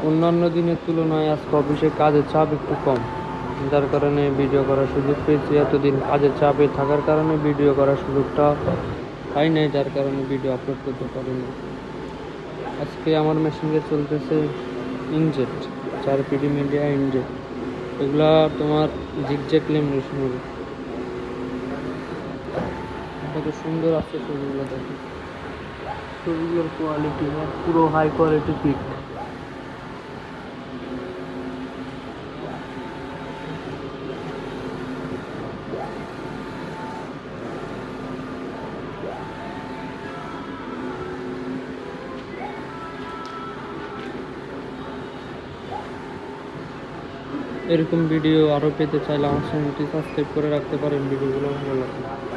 অন্যান্য দিনের তুলনায় আজকে অফিসে কাজের চাপ একটু কম, যার কারণে ভিডিও করার সুযোগ পেয়েছি। এতদিন কাজের চাপে থাকার কারণে ভিডিও করার সুযোগটা পাই নাই, যার কারণে ভিডিও আপলোড করতে পারিনি। আজকে আমার মেশিনে চলতেছে ইনজেট, 4PD মিডিয়া ইনজেট। এগুলা তোমার জিগজ্যাগ লেমিনেশন হবে। কত সুন্দর আছে ছবিগুলো, দেখো ছবিগুলোর কোয়ালিটি পুরো হাই কোয়ালিটি পিক। এরকম ভিডিও আরও পেতে চাইলে আমার চ্যানেলটি সাবস্ক্রাইব করে রাখতে পারেন। ভিডিওগুলো ভালো লাগে।